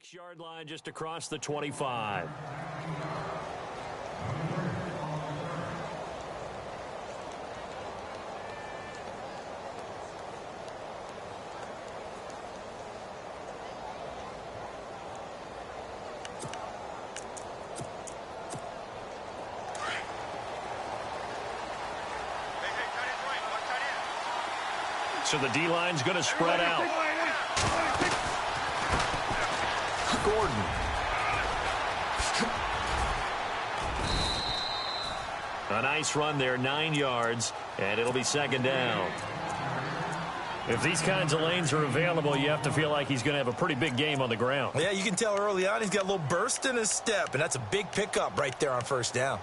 6-yard line just across the 25. So the D-line's going to spread out. Gordon. A nice run there, 9 yards, and it'll be second down. If these kinds of lanes are available, you have to feel like he's going to have a pretty big game on the ground. Yeah, you can tell early on he's got a little burst in his step, and that's a big pickup right there on first down.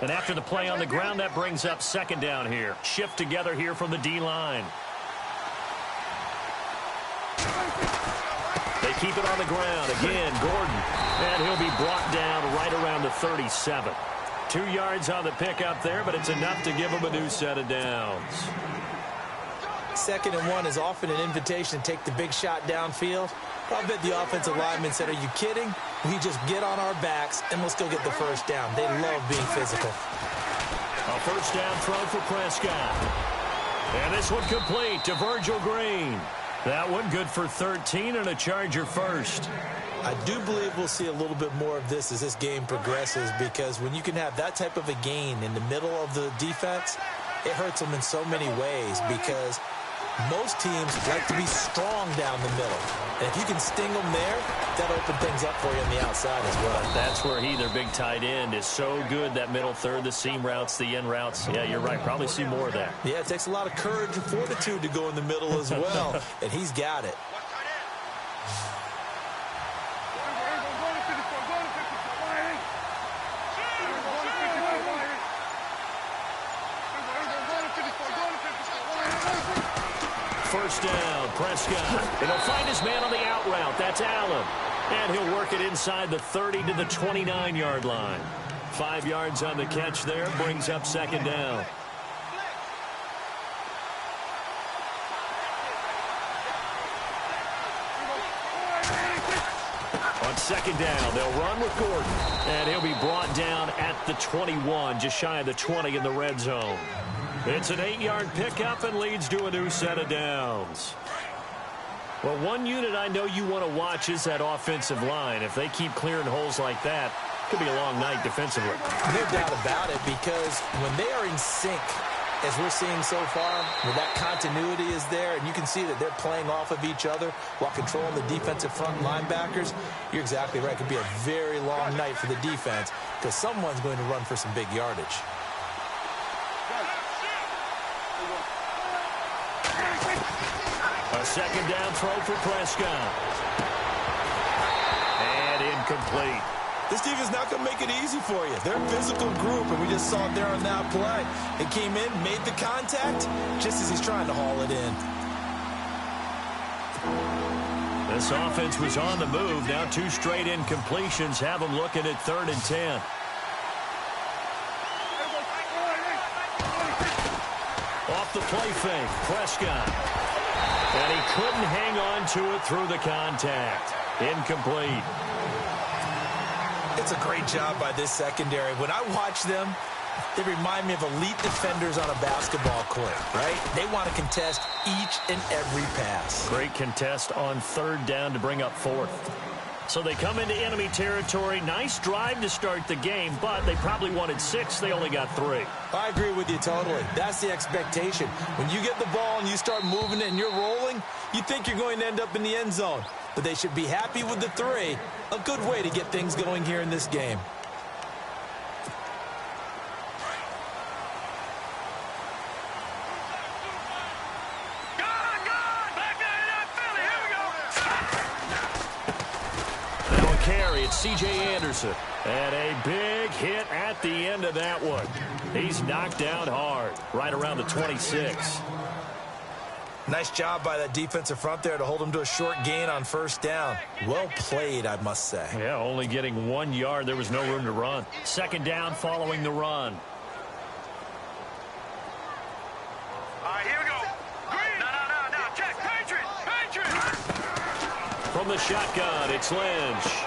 And after the play on the ground, that brings up second down here. Shift together here from the D-line. They keep it on the ground. Again, Gordon. And he'll be brought down right around the 37. 2 yards on the pickup there, but it's enough to give him a new set of downs. 2nd and 1 is often an invitation to take the big shot downfield. I bet the offensive lineman said, are you kidding? We just get on our backs and let's go get the first down. They love being physical. A first down throw for Prescott. And this one complete to Virgil Green. That one good for 13 and a Charger first. I do believe we'll see a little bit more of this as this game progresses, because when you can have that type of a gain in the middle of the defense, it hurts them in so many ways, because most teams like to be strong down the middle. And if you can sting them there, that opens things up for you on the outside as well. But that's where he, their big tight end, is so good, that middle third, the seam routes, the end routes. Yeah, you're right. Probably see more of that. Yeah, it takes a lot of courage and fortitude to go in the middle as well, and he's got it. First down, Prescott. And he'll find his man on the out route. That's Allen. And he'll work it inside the 30 to the 29-yard line. 5 yards on the catch there. Brings up second down. On second down, they'll run with Gordon. And he'll be brought down at the 21, just shy of the 20 in the red zone. It's an 8-yard pickup and leads to a new set of downs. Well, one unit I know you want to watch is that offensive line. If they keep clearing holes like that, it could be a long night defensively. No doubt about it, because when they are in sync, as we're seeing so far, where that continuity is there, and you can see that they're playing off of each other while controlling the defensive front linebackers, you're exactly right. It could be a very long night for the defense, because someone's going to run for some big yardage. A second down throw for Prescott. And incomplete. This team is not going to make it easy for you. They're a physical group, and we just saw it there on that play. It came in, made the contact, just as he's trying to haul it in. This offense was on the move. Now 2 straight incompletions have them looking at 3rd and 10. Off the play fake, Prescott. And he couldn't hang on to it through the contact. Incomplete. It's a great job by this secondary. When I watch them, They remind me of elite defenders on a basketball court, right? They want to contest each and every pass. Great contest on third down to bring up fourth. So they come into enemy territory. Nice drive to start the game, but they probably wanted 6. They only got 3. I agree with you totally. That's the expectation. When you get the ball and you start moving it and you're rolling, you think you're going to end up in the end zone. But they should be happy with the 3. A good way to get things going here in this game. C.J. Anderson. And a big hit at the end of that one. He's knocked down hard, right around the 26. Nice job by that defensive front there to hold him to a short gain on first down. Well played, I must say. Yeah, only getting 1 yard. There was no room to run. Second down following the run. All right, here we go. Green. No. Check. Patriot. From the shotgun, it's Lynch.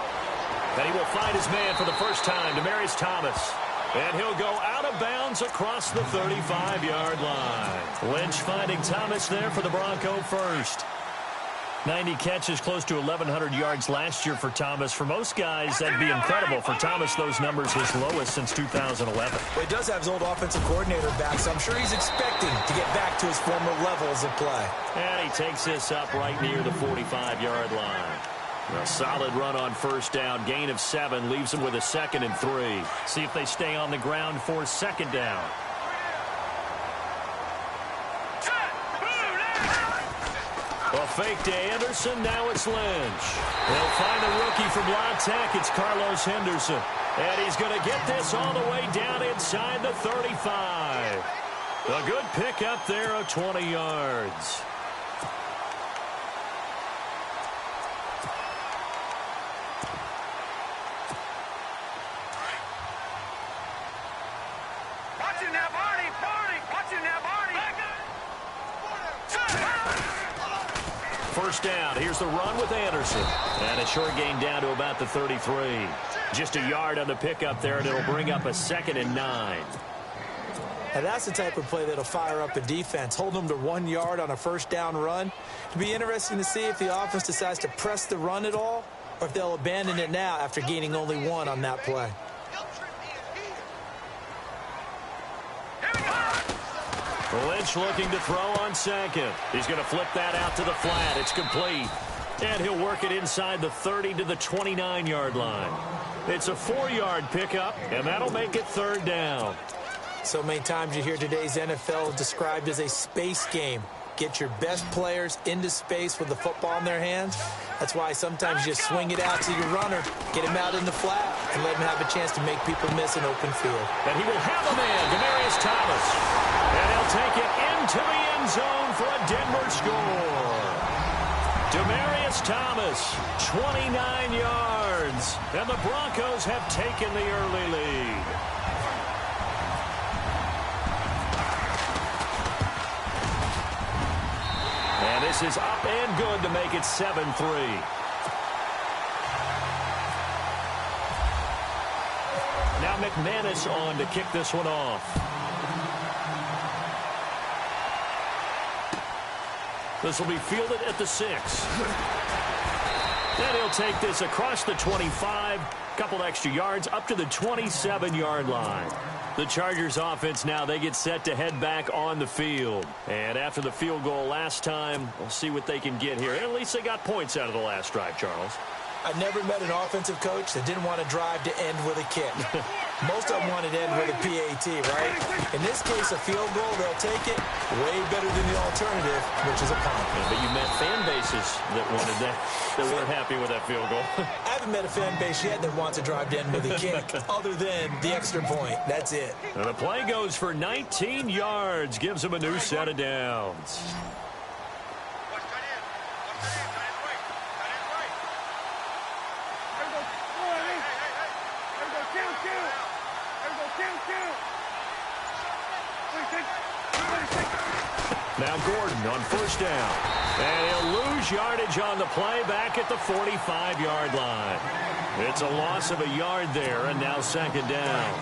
And he will find his man for the first time, Demaryius Thomas. And he'll go out of bounds across the 35-yard line. Lynch finding Thomas there for the Bronco first. 90 catches, close to 1,100 yards last year for Thomas. For most guys, that'd be incredible. For Thomas, those numbers his lowest since 2011. Well, he does have his old offensive coordinator back, so I'm sure he's expecting to get back to his former levels of play. And he takes this up right near the 45-yard line. A solid run on first down. Gain of 7 leaves him with a 2nd and 3. See if they stay on the ground for second down. A fake to Anderson. Now it's Lynch. They'll find the rookie from La Tech. It's Carlos Henderson. And he's going to get this all the way down inside the 35. A good pickup there of 20 yards. First down. Here's the run with Anderson. And a short gain down to about the 33. Just a yard on the pickup there, and it'll bring up a 2nd and 9. Now that's the type of play that'll fire up a defense. Hold them to 1 yard on a first down run. It'll be interesting to see if the offense decides to press the run at all, or if they'll abandon it now after gaining only 1 on that play. Lynch looking to throw on second. He's going to flip that out to the flat. It's complete. And he'll work it inside the 30 to the 29-yard line. It's a 4-yard pickup, and that'll make it third down. So many times you hear today's NFL described as a space game. Get your best players into space with the football in their hands. That's why sometimes you swing it out to your runner, get him out in the flat, and let him have a chance to make people miss an open field. And he will have a man, Demaryius Thomas. And he'll take it into the end zone for a Denver score. Demaryius Thomas, 29 yards. And the Broncos have taken the early lead. And this is up and good to make it 7-3. Now McManus on to kick this one off. This will be fielded at the 6. Then he'll take this across the 25, couple extra yards, up to the 27-yard line. The Chargers offense now, they get set to head back on the field. And after the field goal last time, we'll see what they can get here. At least they got points out of the last drive, Charles. I never met an offensive coach that didn't want to drive to end with a kick. Most of them want to end with a PAT, right? In this case, a field goal, they'll take it way better than the alternative, which is a punt. Yeah, but you met fan bases that wanted that, that weren't happy with that field goal. I haven't met a fan base yet that wants to drive to end with a kick, other than the extra point. That's it. And the play goes for 19 yards, gives them a new set of downs. Now Gordon on first down. And he'll lose yardage on the play back at the 45-yard line. It's a loss of a yard there, and now second down.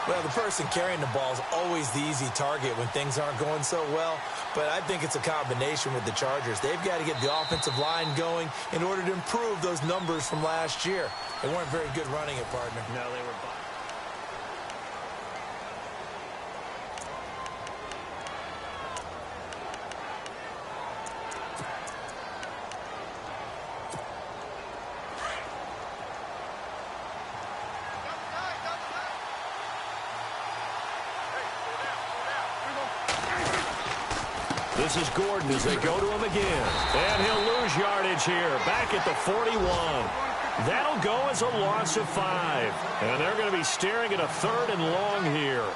Well, the person carrying the ball is always the easy target when things aren't going so well. But I think it's a combination with the Chargers. They've got to get the offensive line going in order to improve those numbers from last year. They weren't very good running it, partner. No, they were bad. This is Gordon as they go to him again. And he'll lose yardage here, back at the 41. That'll go as a loss of 5. And they're going to be staring at a 3rd and long here.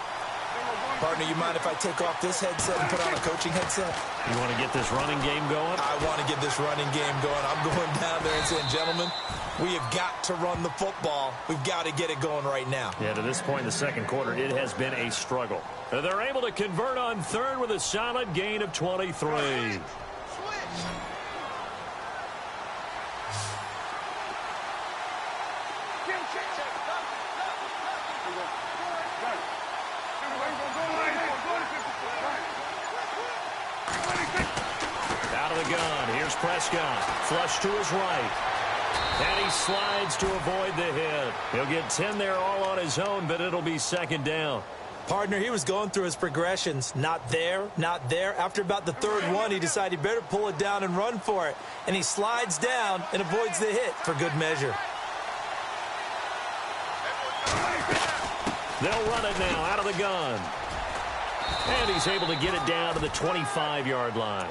Partner, you mind if I take off this headset and put on a coaching headset? You want to get this running game going? I want to get this running game going. I'm going down there and saying, gentlemen, we have got to run the football. We've got to get it going right now. Yeah, to this point in the second quarter, it has been a struggle. They're able to convert on 3rd with a solid gain of 23. Out of the gun, here's Prescott. Flush to his right. And he slides to avoid the hit. He'll get 10 there all on his own, but it'll be 2nd down. Partner, he was going through his progressions. Not there, not there. After about the 3rd one, he decided he better pull it down and run for it. And he slides down and avoids the hit for good measure. They'll run it now out of the gun. And he's able to get it down to the 25-yard line.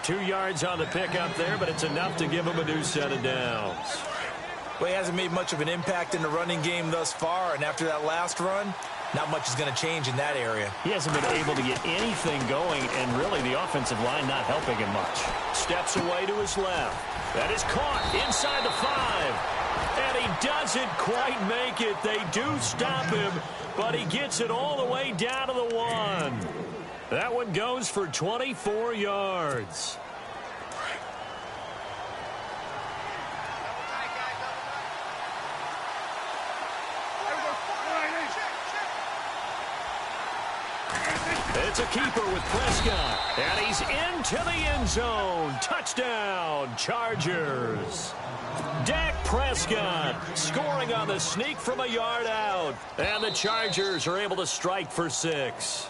2 yards on the pickup there, but it's enough to give him a new set of downs. Well, he hasn't made much of an impact in the running game thus far, and after that last run, not much is going to change in that area. He hasn't been able to get anything going, and really the offensive line not helping him much. Steps away to his left. That is caught inside the 5. And he doesn't quite make it. They do stop him, but he gets it all the way down to the 1. That one goes for 24 yards. It's a keeper with Prescott, and he's into the end zone. Touchdown, Chargers. Dak Prescott scoring on the sneak from a yard out, and the Chargers are able to strike for 6.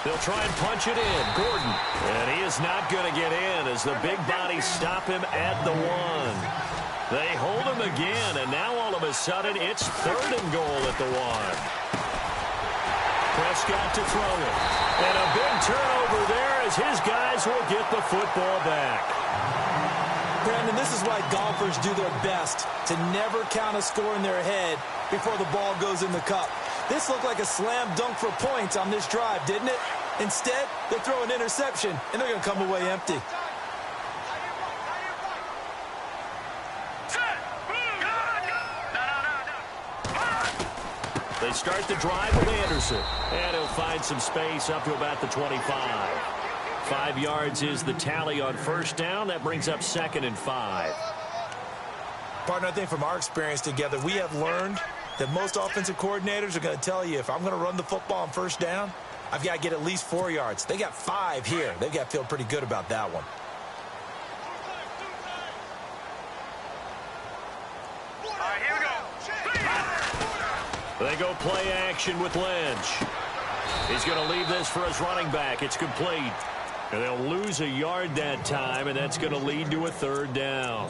They'll try and punch it in. Gordon. And he is not going to get in as the big bodies stop him at the 1. They hold him again, and now all of a sudden it's 3rd and goal at the 1. Prescott to throw it. And a big turnover there as his guys will get the football back. Brandon, this is why golfers do their best to never count a score in their head before the ball goes in the cup. This looked like a slam dunk for points on this drive, didn't it? Instead, they throw an interception, and they're going to come away empty. They start the drive with Anderson, and he'll find some space up to about the 25. 5 yards is the tally on 1st down. That brings up 2nd and 5. Partner, I think from our experience together, we have learned that most offensive coordinators are going to tell you, if I'm going to run the football on 1st down, I've got to get at least 4 yards. They got 5 here. They've got to feel pretty good about that one. Here we go. They go play action with Lynch. He's going to leave this for his running back. It's complete. And they'll lose a yard that time, and that's going to lead to a 3rd down.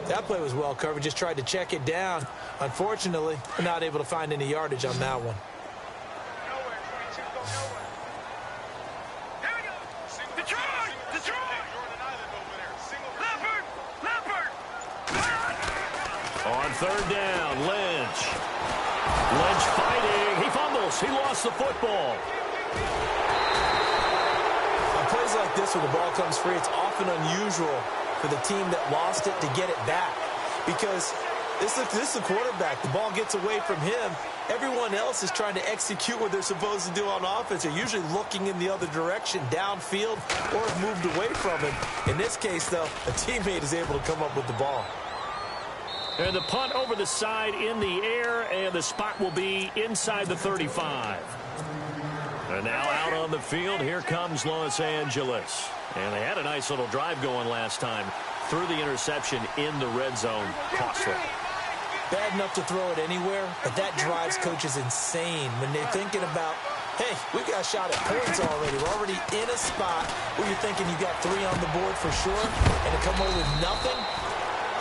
That play was well covered. Just tried to check it down. Unfortunately, we're not able to find any yardage on that one. On 3rd down, Lynch. Lynch fighting. He fumbles. He lost the football. On plays like this where the ball comes free, it's often unusual for for the team that lost it to get it back. Because this is the quarterback. The ball gets away from him. Everyone else is trying to execute what they're supposed to do on offense. They're usually looking in the other direction, downfield, or have moved away from him. In this case, though, a teammate is able to come up with the ball. And the punt over the side in the air, and the spot will be inside the 35. And now out on the field, here comes Los Angeles. And they had a nice little drive going last time. Threw the interception in the red zone. Costly. Bad enough to throw it anywhere, but that drives coaches insane when they're thinking about, hey, we got a shot at points already. We're already in a spot where you're thinking you got 3 on the board for sure, and to come away with nothing,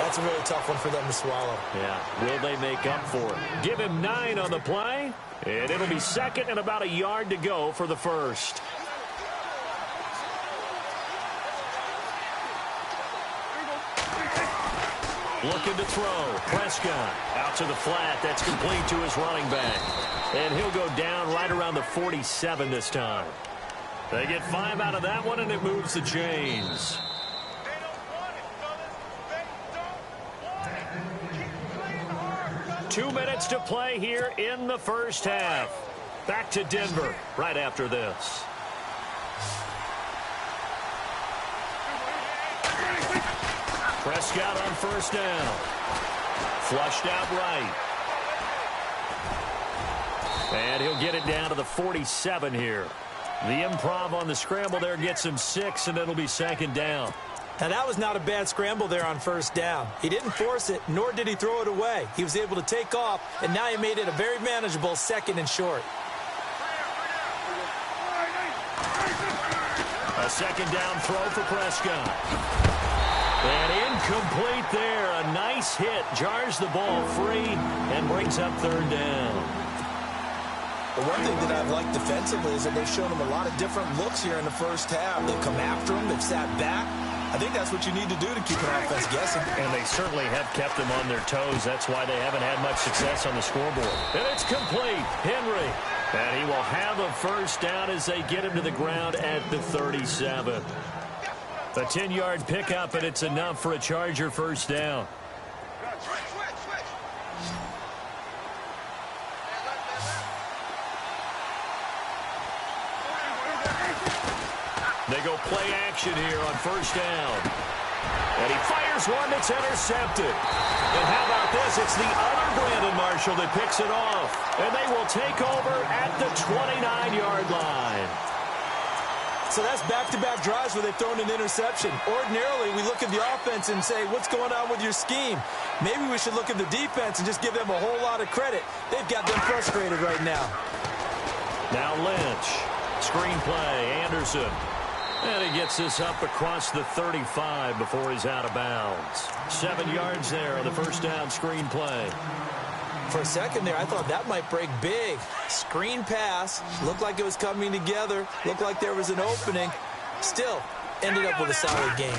that's a really tough one for them to swallow. Yeah, will they make up for it? Give him 9 on the play, and it'll be second and about a yard to go for the first. Looking to throw. Prescott out to the flat. That's complete to his running back. And he'll go down right around the 47 this time. They get 5 out of that one, and it moves the chains. 2 minutes to play here in the first half. Back to Denver right after this. Prescott on first down. Flushed out right. And he'll get it down to the 47 here. The improv on the scramble there gets him 6, and it'll be second down. Now, that was not a bad scramble there on first down. He didn't force it, nor did he throw it away. He was able to take off, and now he made it a very manageable second and short. A second down throw for Prescott. And incomplete there. A nice hit. Jars the ball free and brings up third down. The one thing that I've liked defensively is that they've shown him a lot of different looks here in the first half. They've come after him. They've sat back. I think that's what you need to do to keep an offense guessing. And they certainly have kept them on their toes. That's why they haven't had much success on the scoreboard. And it's complete. Henry. And he will have a first down as they get him to the ground at the 37. A 10-yard pickup, and it's enough for a Charger first down. They go play action here on first down. And he fires one that's intercepted. And how about this? It's the other Brandon Marshall that picks it off. And they will take over at the 29-yard line. So that's back-to-back drives where they've thrown an interception. Ordinarily, we look at the offense and say, what's going on with your scheme? Maybe we should look at the defense and just give them a whole lot of credit. They've got them frustrated right now. Now Lynch. Screen play. Anderson. And he gets this up across the 35 before he's out of bounds. 7 yards there on the first down screen play. For a second there, I thought that might break big. Screen pass. Looked like it was coming together. Looked like there was an opening. Still, ended up with a solid game.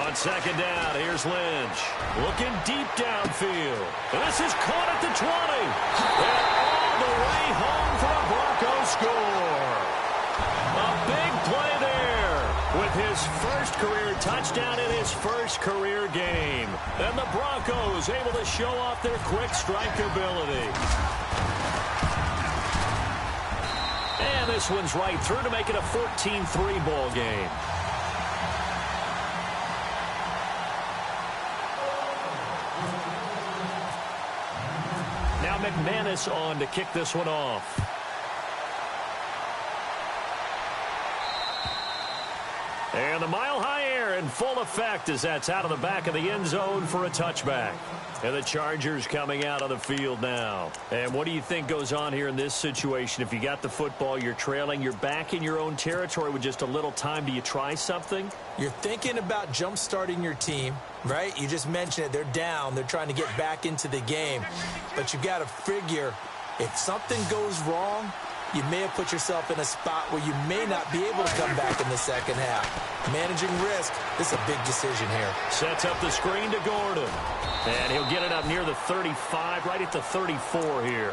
On second down, here's Lynch. Looking deep downfield. This is caught at the 20. And all the way home for a Broncos score. A big play there with his first career touchdown in his first career game. And the Broncos able to show off their quick strike ability. And this one's right through to make it a 14-3 ball game. Now McManus on to kick this one off. And the mile-high air in full effect as that's out of the back of the end zone for a touchback. And the Chargers coming out on the field now. And what do you think goes on here in this situation? If you got the football, you're trailing, you're back in your own territory with just a little time. Do you try something? You're thinking about jump-starting your team, right? You just mentioned it. They're down. They're trying to get back into the game. But you've got to figure if something goes wrong, you may have put yourself in a spot where you may not be able to come back in the second half. Managing risk, this is a big decision here. Sets up the screen to Gordon. And he'll get it up near the 35, right at the 34 here.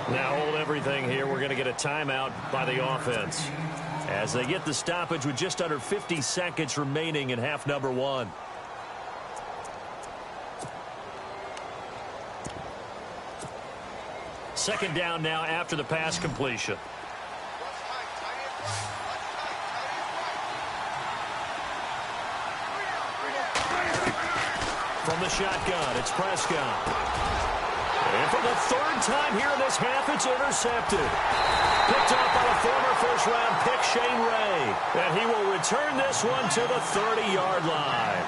Now hold everything here. We're going to get a timeout by the offense. as they get the stoppage with just under 50 seconds remaining in half number one. Second down now after the pass completion. From the shotgun, it's Prescott. And for the third time here in this half, it's intercepted. Picked up by a former first-round pick, Shane Ray. And he will return this one to the 30-yard line.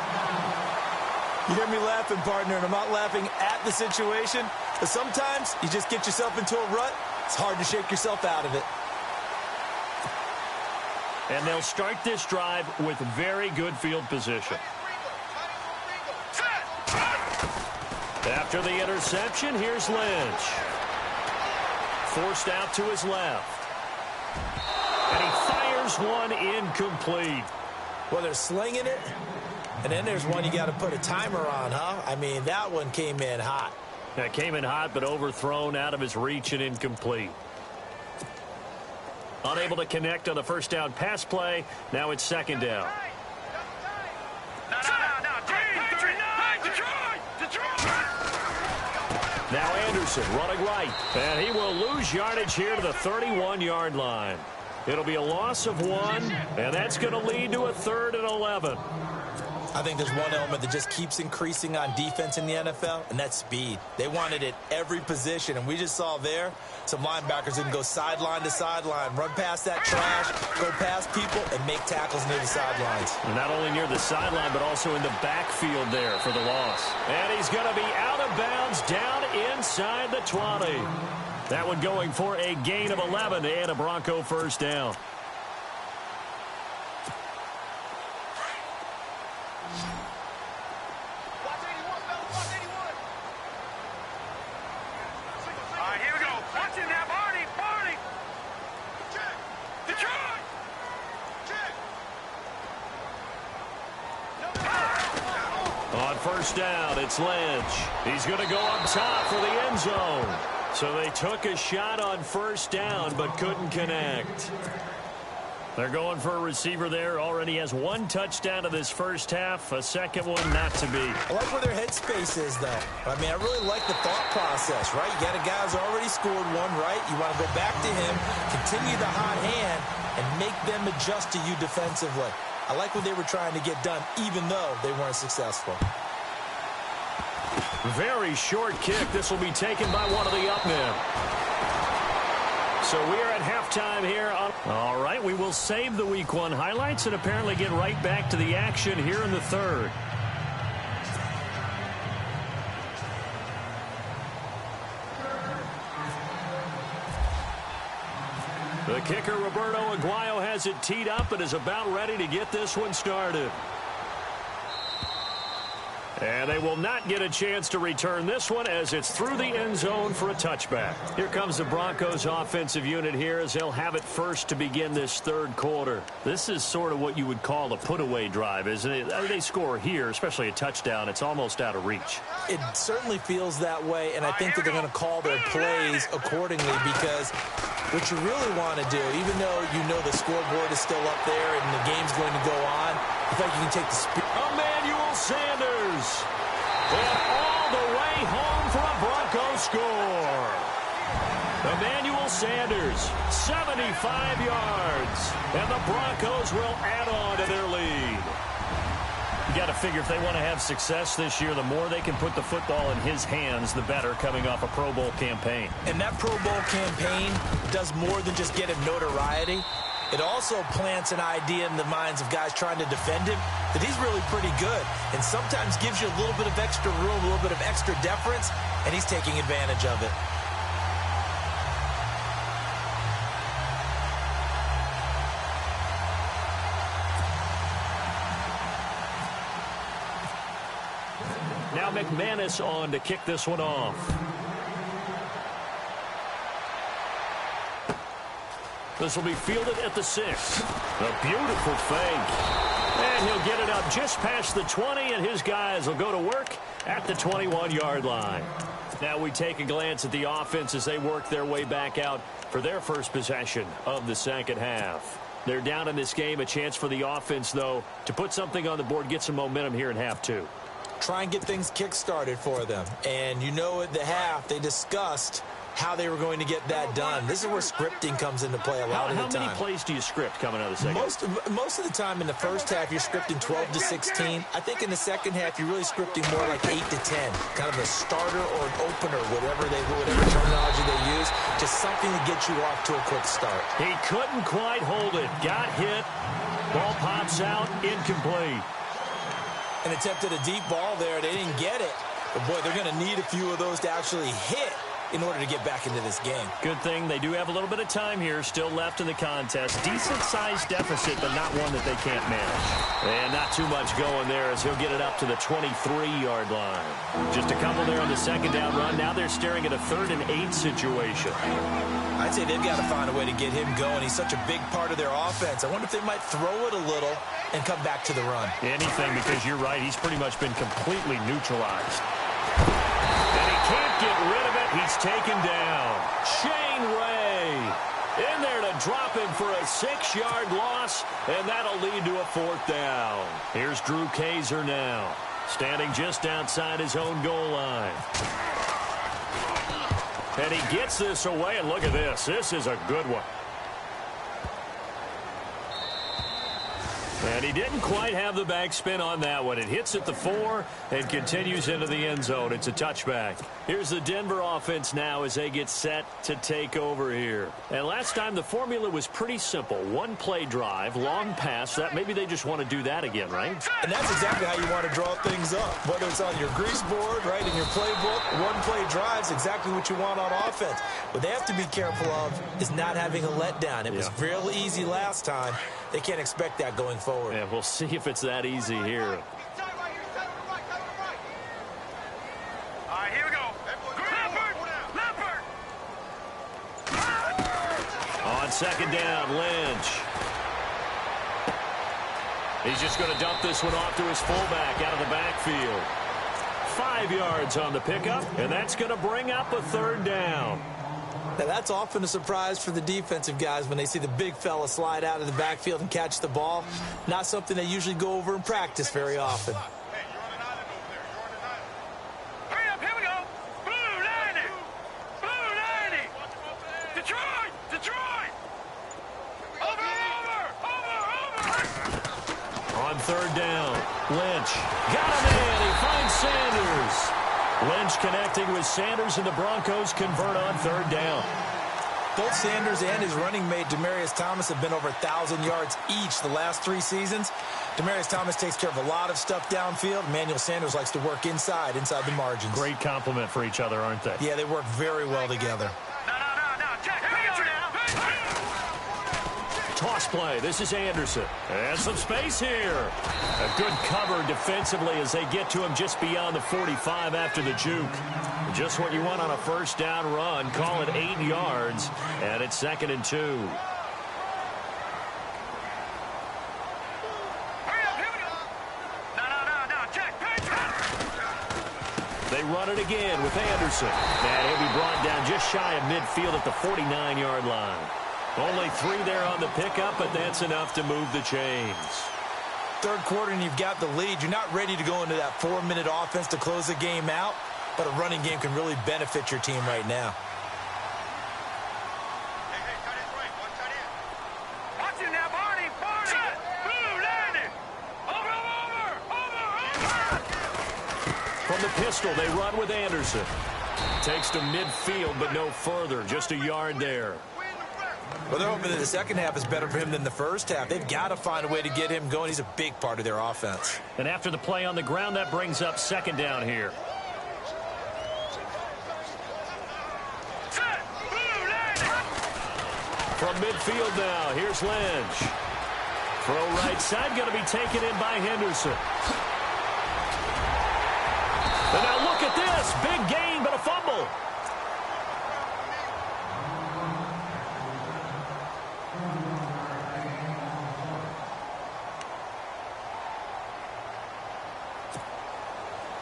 You hear me laughing, partner, and I'm not laughing at the situation, but sometimes you just get yourself into a rut. It's hard to shake yourself out of it. And they'll start this drive with very good field position. After the interception, here's Lynch. Forced out to his left. And he fires one incomplete. Well, they're slinging it, and then there's one you got to put a timer on, huh? I mean, that one came in hot. That came in hot, but overthrown out of his reach and incomplete. Unable to connect on the first down pass play. Now it's second down. Now Anderson running right, and he will lose yardage here to the 31-yard line. It'll be a loss of one, and that's going to lead to a 3rd and 11. I think there's one element that just keeps increasing on defense in the NFL, and that's speed. They want it at every position, and we just saw there some linebackers who can go sideline to sideline, run past that trash, go past people, and make tackles near the sidelines. And not only near the sideline, but also in the backfield there for the loss. And he's going to be out of bounds down inside the 20. That one going for a gain of 11 and a Bronco first down. First down, it's Lynch. He's going to go up top for the end zone. So they took a shot on first down, but couldn't connect. They're going for a receiver there. Already has one touchdown of this first half. A second one not to be. I like where their headspace is, though. I mean, I really like the thought process, right? You got a guy who's already scored one, right? You want to go back to him, continue the hot hand, and make them adjust to you defensively. I like what they were trying to get done, even though they weren't successful. Very short kick. This will be taken by one of the up men. So we are at halftime here. All right, we will save the Week 1 highlights and apparently get right back to the action here in the third. The kicker, Roberto Aguayo, has it teed up and is about ready to get this one started. And they will not get a chance to return this one as it's through the end zone for a touchback. Here comes the Broncos offensive unit here as they'll have it first to begin this third quarter. This is sort of what you would call a put-away drive, isn't it? They score here, especially a touchdown. It's almost out of reach. It certainly feels that way, and I think that they're going to call their plays accordingly because what you really want to do, even though you know the scoreboard is still up there and the game's going to go on, I think you can take the speed. Emmanuel Sanders. And all the way home for a Bronco score. Emmanuel Sanders, 75 yards. And the Broncos will add on to their lead. You got to figure if they want to have success this year, the more they can put the football in his hands, the better, coming off a Pro Bowl campaign. And that Pro Bowl campaign does more than just get him notoriety. It also plants an idea in the minds of guys trying to defend him that he's really pretty good and sometimes gives you a little bit of extra room, a little bit of extra deference, and he's taking advantage of it. Now McManus on to kick this one off. This will be fielded at the 6. A beautiful fake. And he'll get it up just past the 20, and his guys will go to work at the 21-yard line. Now we take a glance at the offense as they work their way back out for their first possession of the second half. They're down in this game. A chance for the offense, though, to put something on the board, get some momentum here in half two. Try and get things kick-started for them. And you know at the half, they discussed how they were going to get that done. This is where scripting comes into play a lot of the time. How many plays do you script coming out of the second? Most of the time in the first half, you're scripting 12 to 16. I think in the second half, you're really scripting more like 8 to 10. Kind of a starter or an opener, whatever terminology they use. Just something to get you off to a quick start. He couldn't quite hold it. Got hit. Ball pops out. Incomplete. And attempted a deep ball there. They didn't get it. But, boy, they're going to need a few of those to actually hit in order to get back into this game. Good thing they do have a little bit of time here still left in the contest. Decent-sized deficit, but not one that they can't manage. And not too much going there as he'll get it up to the 23-yard line. Just a couple there on the second down run. Now they're staring at a 3rd and 8 situation. I'd say they've got to find a way to get him going. He's such a big part of their offense. I wonder if they might throw it a little and come back to the run. Anything, because you're right. He's pretty much been completely neutralized. Can't get rid of it. He's taken down. Shane Ray in there to drop him for a 6-yard loss, and that'll lead to a 4th down. Here's Drew Kaiser now, standing just outside his own goal line. And he gets this away, and look at this. This is a good one. And he didn't quite have the backspin on that one. It hits at the 4 and continues into the end zone. It's a touchback. Here's the Denver offense now as they get set to take over here. And last time the formula was pretty simple. 1-play drive, long pass. That maybe they just want to do that again, right? And that's exactly how you want to draw things up. Whether it's on your grease board, right, in your playbook, 1-play drive is exactly what you want on offense. What they have to be careful of is not having a letdown. It was real easy last time. They can't expect that going forward. Yeah, we'll see if it's that easy here. All right, here we go. Leopard! On second down, Lynch. He's just going to dump this one off to his fullback out of the backfield. 5 yards on the pickup, and that's going to bring up a 3rd down. Now, that's often a surprise for the defensive guys when they see the big fella slide out of the backfield and catch the ball. Not something they usually go over in practice very often. Hurry up, here we go. Blue 90. Blue 90. Detroit. Over. On 3rd down, Lynch got him in. He finds Sanders. Lynch connecting with Sanders, and the Broncos convert on 3rd down. Both Sanders and his running mate, Demaryius Thomas, have been over 1,000 yards each the last 3 seasons. Demaryius Thomas takes care of a lot of stuff downfield. Emmanuel Sanders likes to work inside the margins. Great compliment for each other, aren't they? Yeah, they work very well together. No. Check. Here we go now. Toss play. This is Anderson. And some space here. A good cover defensively as they get to him just beyond the 45 after the juke. Just what you want on a 1st down run. Call it 8 yards. And it's 2nd and 2. Hurry up, here we go. No. Check. They run it again with Anderson. And he'll be brought down just shy of midfield at the 49-yard line. Only 3 there on the pickup, but that's enough to move the chains. 3rd quarter and you've got the lead. You're not ready to go into that 4-minute offense to close the game out, but a running game can really benefit your team right now. Hey, tight end's right. One tight end. Watch it now, Barney. Set. Blue 90. Over. From the pistol, they run with Anderson. Takes to midfield, but no further. Just a yard there. Well, they're hoping that the second half is better for him than the first half. They've got to find a way to get him going. He's a big part of their offense. And after the play on the ground, that brings up 2nd down here. Set. Blue 90. From midfield now, here's Lynch. Throw right side, going to be taken in by Henderson. And now look at this. Big gain, but a fumble.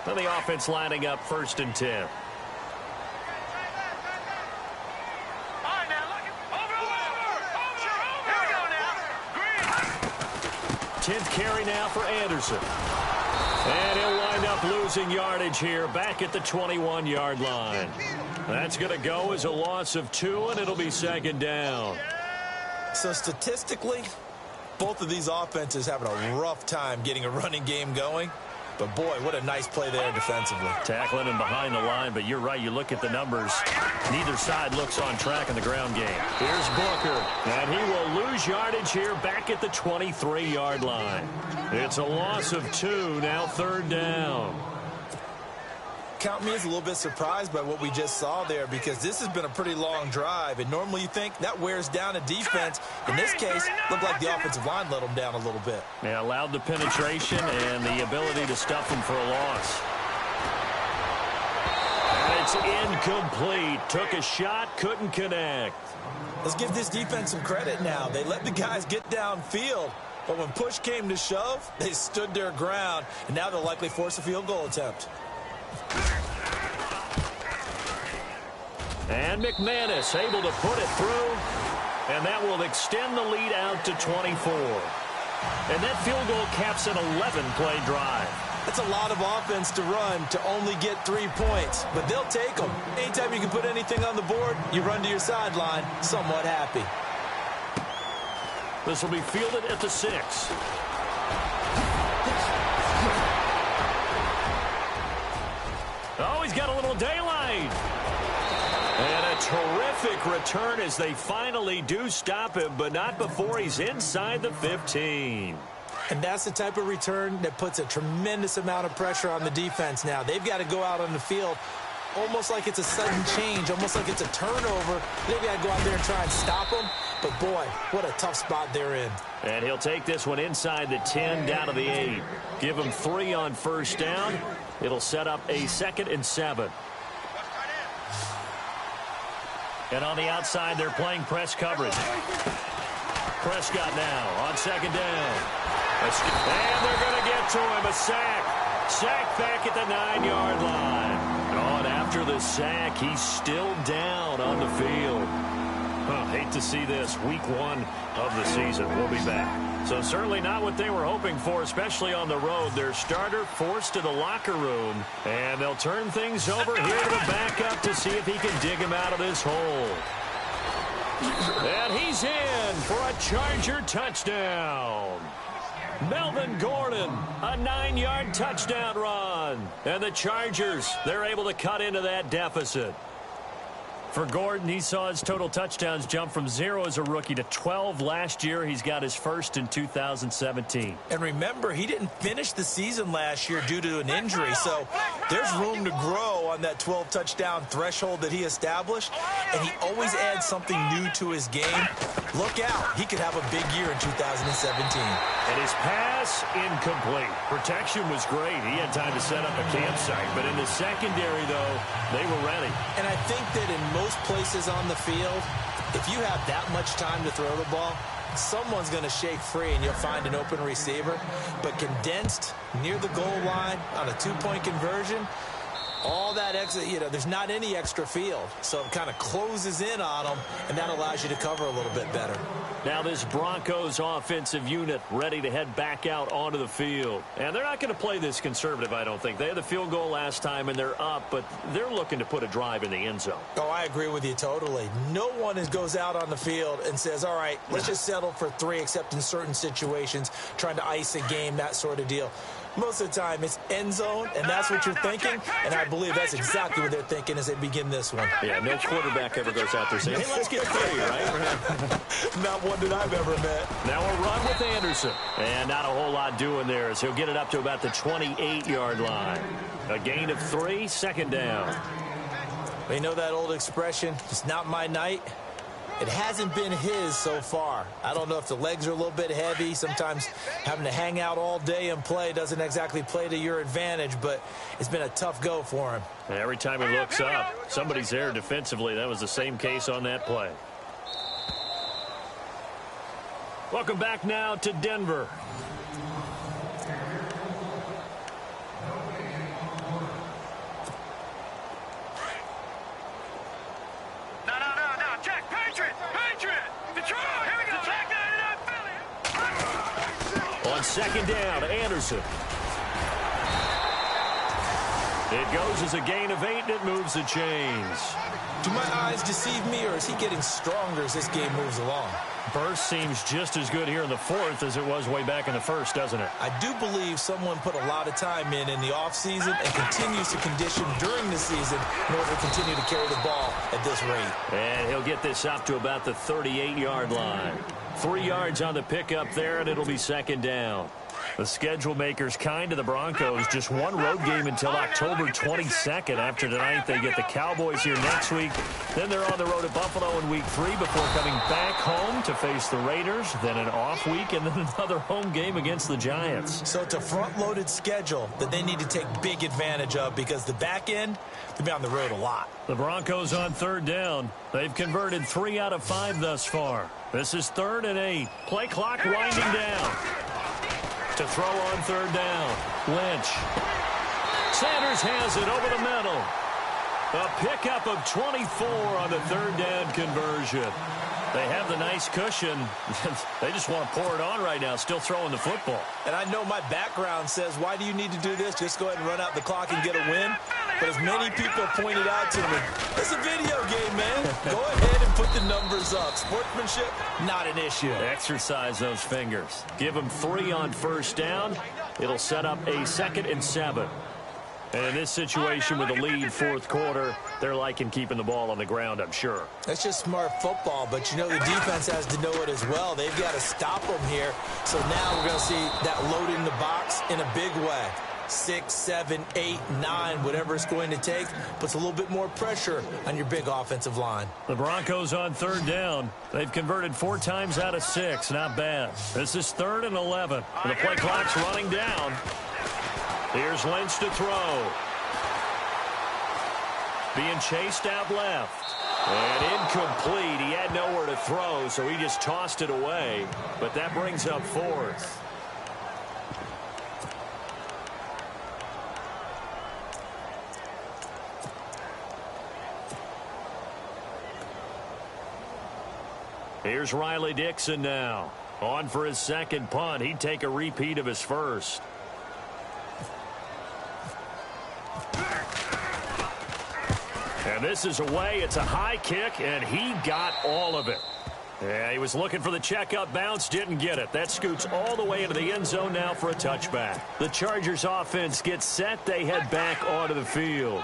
And the offense lining up 1st and 10. All right, now, look. Over. Here we go now. 10th carry now for Anderson. And he'll wind up losing yardage here back at the 21-yard line. That's going to go as a loss of 2, and it'll be 2nd down. So statistically, both of these offenses having a rough time getting a running game going. But, boy, what a nice play there defensively. Tackling him behind the line, but you're right. You look at the numbers. Neither side looks on track in the ground game. Here's Booker, and he will lose yardage here back at the 23-yard line. It's a loss of 2, now 3rd down. Count me as a little bit surprised by what we just saw there, because this has been a pretty long drive, and normally you think that wears down a defense. In this case, looked like the offensive line let them down a little bit. Yeah, allowed the penetration and the ability to stuff them for a loss. And it's incomplete. Took a shot, couldn't connect. Let's give this defense some credit now. They let the guys get downfield, but when push came to shove, they stood their ground, and now they'll likely force a field goal attempt. And McManus able to put it through, and that will extend the lead out to 24. And that field goal caps an 11-play drive. That's a lot of offense to run to only get 3 points, but they'll take them. Anytime you can put anything on the board, you run to your sideline somewhat happy. This will be fielded at the 6. Oh, he's got a little daylight. And a terrific return as they finally do stop him, but not before he's inside the 15. And that's the type of return that puts a tremendous amount of pressure on the defense now. They've got to go out on the field almost like it's a sudden change, almost like it's a turnover. They've got to go out there and try and stop them. But, boy, what a tough spot they're in. And he'll take this one inside the 10 down to the 8. Give him 3 on 1st down. It'll set up a 2nd and 7. And on the outside, they're playing press coverage. Prescott now on 2nd down. And they're going to get to him. A sack. Sack back at the 9-yard line. Oh, and after the sack, he's still down on the field. Hate to see this. Week 1 of the season. We'll be back. So certainly not what they were hoping for, especially on the road. Their starter forced to the locker room, and they'll turn things over here to the backup to see if he can dig him out of this hole. And he's in for a Charger touchdown. Melvin Gordon, a 9-yard touchdown run. And the Chargers, they're able to cut into that deficit. For Gordon, he saw his total touchdowns jump from 0 as a rookie to 12 last year. He's got his first in 2017. And remember, he didn't finish the season last year due to an injury, so there's room to grow on that 12-touchdown threshold that he established, and he always adds something new to his game. Look out. He could have a big year in 2017. And his pass, incomplete. Protection was great. He had time to set up a campsite, but in the secondary, though, they were ready. And I think that in most places on the field, if you have that much time to throw the ball, someone's going to shake free and you'll find an open receiver. But condensed near the goal line on a 2-point conversion, all that extra, there's not any extra field. So it kind of closes in on them, and that allows you to cover a little bit better. Now this Broncos offensive unit ready to head back out onto the field. And they're not going to play this conservative, I don't think. They had the field goal last time, and they're up, but they're looking to put a drive in the end zone. Oh, I agree with you totally. No one goes out on the field and says, all right, let's just settle for 3, except in certain situations, trying to ice a game, that sort of deal. Most of the time, it's end zone, and that's what you're thinking, and I believe that's exactly what they're thinking as they begin this one. Yeah, no quarterback ever goes out there saying, hey, let's get 3, right? Not one that I've ever met. Now a run with Anderson. And not a whole lot doing there as he'll get it up to about the 28-yard line. A gain of 3, 2nd down. You know that old expression, it's not my night? It hasn't been his so far. I don't know if the legs are a little bit heavy. Sometimes having to hang out all day and play doesn't exactly play to your advantage, but it's been a tough go for him. Every time he looks up, somebody's there defensively. That was the same case on that play. Welcome back now to Denver. second down. Anderson. It goes as a gain of 8, and it moves the chains. Do my eyes deceive me, or is he getting stronger as this game moves along? Burst seems just as good here in the fourth as it was way back in the first, doesn't it? I do believe someone put a lot of time in the offseason and continues to condition during the season in order to continue to carry the ball at this rate. And he'll get this up to about the 38-yard line. 3 yards on the pickup there, and it'll be second down. The schedule makers kind to the Broncos. Just one road game until October 22nd. After tonight, they get the Cowboys here next week. Then they're on the road at Buffalo in week 3 before coming back home to face the Raiders. Then an off week and then another home game against the Giants. So it's a front-loaded schedule that they need to take big advantage of because the back end, they'll be on the road a lot. The Broncos on third down. They've converted 3 out of 5 thus far. This is 3rd and 8. Play clock winding down. To throw on third down. Lynch. Sanders has it over the middle. A pickup of 24 on the third down conversion. They have the nice cushion. They just want to pour it on right now, still throwing the football. And I know my background says, why do you need to do this? Just go ahead and run out the clock and get a win. But as many people pointed out to me, it's a video game, man. Go ahead and put the numbers up. Sportsmanship, not an issue. Exercise those fingers. Give them 3 on first down. It'll set up a 2nd and 7. And in this situation with the lead fourth quarter, they're liking keeping the ball on the ground, I'm sure. That's just smart football, but you know the defense has to know it as well. They've got to stop them here. So now we're going to see that loading the box in a big way. 6, 7, 8, 9, whatever it's going to take, puts a little bit more pressure on your big offensive line. The Broncos on third down. They've converted 4 times out of 6. Not bad. This is 3rd and 11. And the play clock's running down. Here's Lynch to throw. Being chased out left. And incomplete. He had nowhere to throw, so he just tossed it away. But that brings up 4th. Here's Riley Dixon now. On for his second punt. He'd take a repeat of his first. And this is away. It's a high kick, and he got all of it. Yeah, he was looking for the checkup bounce, didn't get it. That scoots all the way into the end zone now for a touchback. The Chargers offense gets set. They head back onto the field.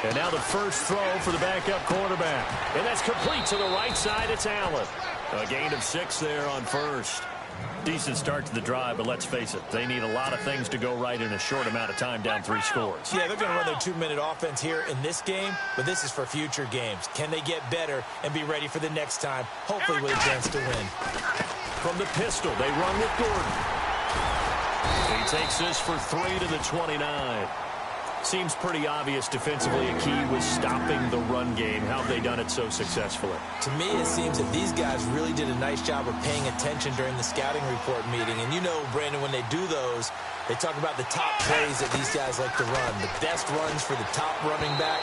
And now the first throw for the backup quarterback. And that's complete to the right side. It's Allen. A gain of 6 there on first. Decent start to the drive, but let's face it, they need a lot of things to go right in a short amount of time, down 3 scores. Yeah, they're going to run their 2-minute offense here in this game, but this is for future games. Can they get better and be ready for the next time, hopefully with a chance to win? From the pistol, they run with Gordon. He takes this for 3 to the 29. Seems pretty obvious defensively a key was stopping the run game. How have they done it so successfully? To me, it seems that these guys really did a nice job of paying attention during the scouting report meeting. And you know, Brandon, when they do those, they talk about the top plays that these guys like to run. The best runs for the top running back,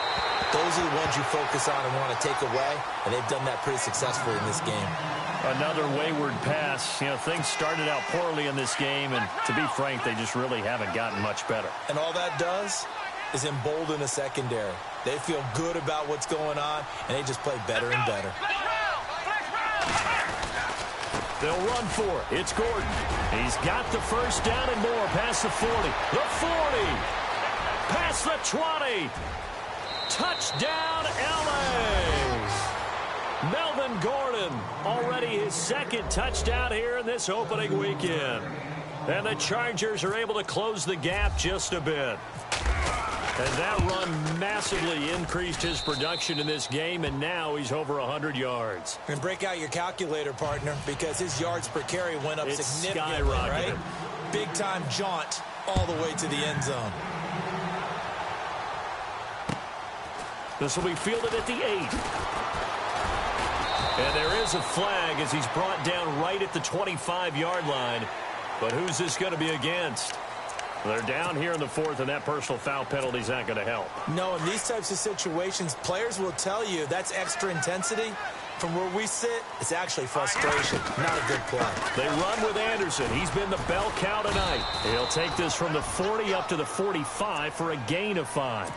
those are the ones you focus on and want to take away. And they've done that pretty successfully in this game. Another wayward pass. You know, things started out poorly in this game, and to be frank, they just really haven't gotten much better. And all that does is embolden a secondary. They feel good about what's going on, and they just play better and better. They'll run for it. It's Gordon. He's got the first down and more past the 40. The 40. Past the 20. Touchdown, L.A. Melvin Gordon, already his 2nd touchdown here in this opening weekend. And the Chargers are able to close the gap just a bit. And that run massively increased his production in this game, and now he's over 100 yards. And break out your calculator, partner, because his yards per carry went up significantly, right? Big-time jaunt all the way to the end zone. This will be fielded at the 8. And there is a flag as he's brought down right at the 25-yard line. But who's this going to be against? They're down here in the fourth, and that personal foul penalty is not going to help. No, in these types of situations, players will tell you that's extra intensity. From where we sit, it's actually frustration, not a good play. They run with Anderson. He's been the bell cow tonight. He'll take this from the 40 up to the 45 for a gain of 5.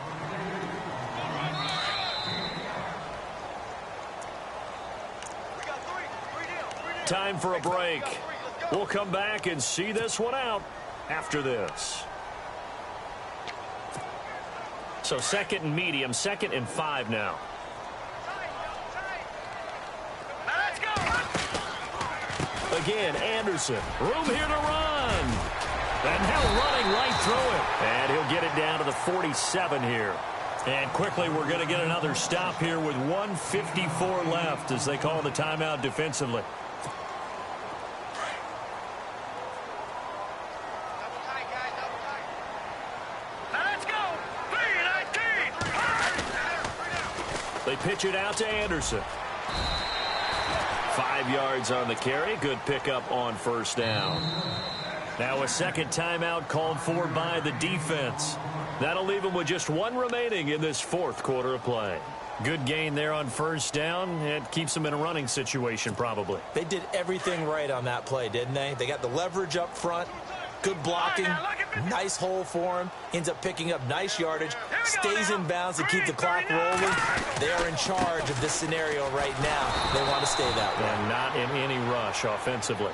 Time for a break. We'll come back and see this one out after this. So second and medium, 2nd and 5 now. Again, Anderson. Room here to run. And now running right through it. And he'll get it down to the 47 here. And quickly, we're going to get another stop here with 1:54 left as they call the timeout defensively. They pitch it out to Anderson. 5 yards on the carry. Good pickup on first down. Now a second timeout called for by the defense. That'll leave them with just 1 remaining in this fourth quarter of play. Good gain there on first down. It keeps them in a running situation probably. They did everything right on that play, didn't they? They got the leverage up front. Good blocking. Nice hole for him. Ends up picking up nice yardage. Stays in bounds to keep the clock rolling. They are in charge of this scenario right now. They want to stay that way. And not in any rush offensively.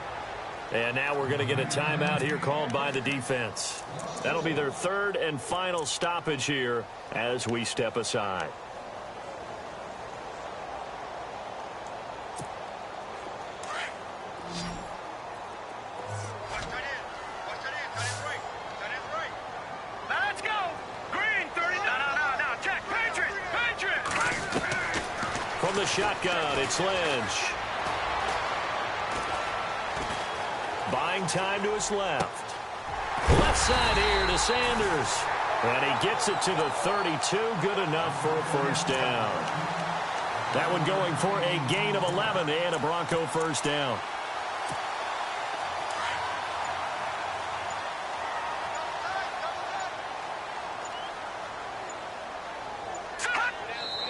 And now we're going to get a timeout here called by the defense. That'll be their 3rd and final stoppage here as we step aside. From the shotgun, it's Lynch. Buying time to his left. Left side here to Sanders. And he gets it to the 32. Good enough for a first down. That one going for a gain of 11 and a Bronco first down.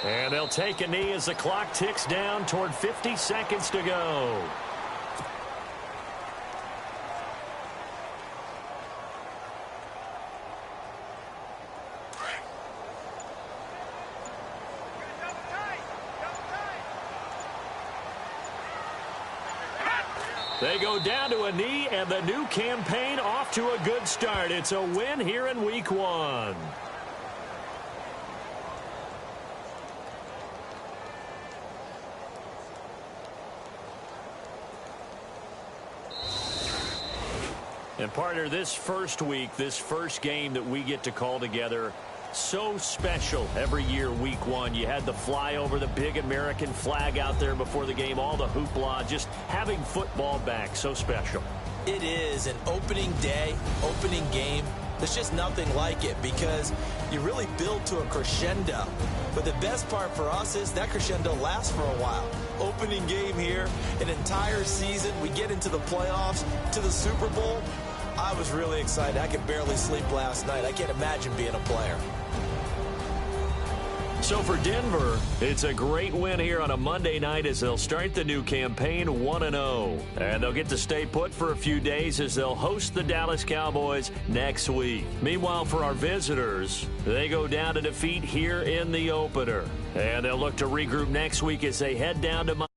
And they'll take a knee as the clock ticks down toward 50 seconds to go. They go down to a knee, and the new campaign off to a good start. It's a win here in Week 1. And partner, this first week, this first game that we get to call together, so special every year, Week 1. You had the flyover, the big American flag out there before the game, all the hoopla, just having football back, so special. It is an opening day, opening game. There's just nothing like it because you really build to a crescendo. But the best part for us is that crescendo lasts for a while. Opening game here, an entire season. We get into the playoffs, to the Super Bowl. I was really excited. I could barely sleep last night. I can't imagine being a player. So for Denver, it's a great win here on a Monday night as they'll start the new campaign 1-0. And they'll get to stay put for a few days as they'll host the Dallas Cowboys next week. Meanwhile, for our visitors, they go down to defeat here in the opener. And they'll look to regroup next week as they head down to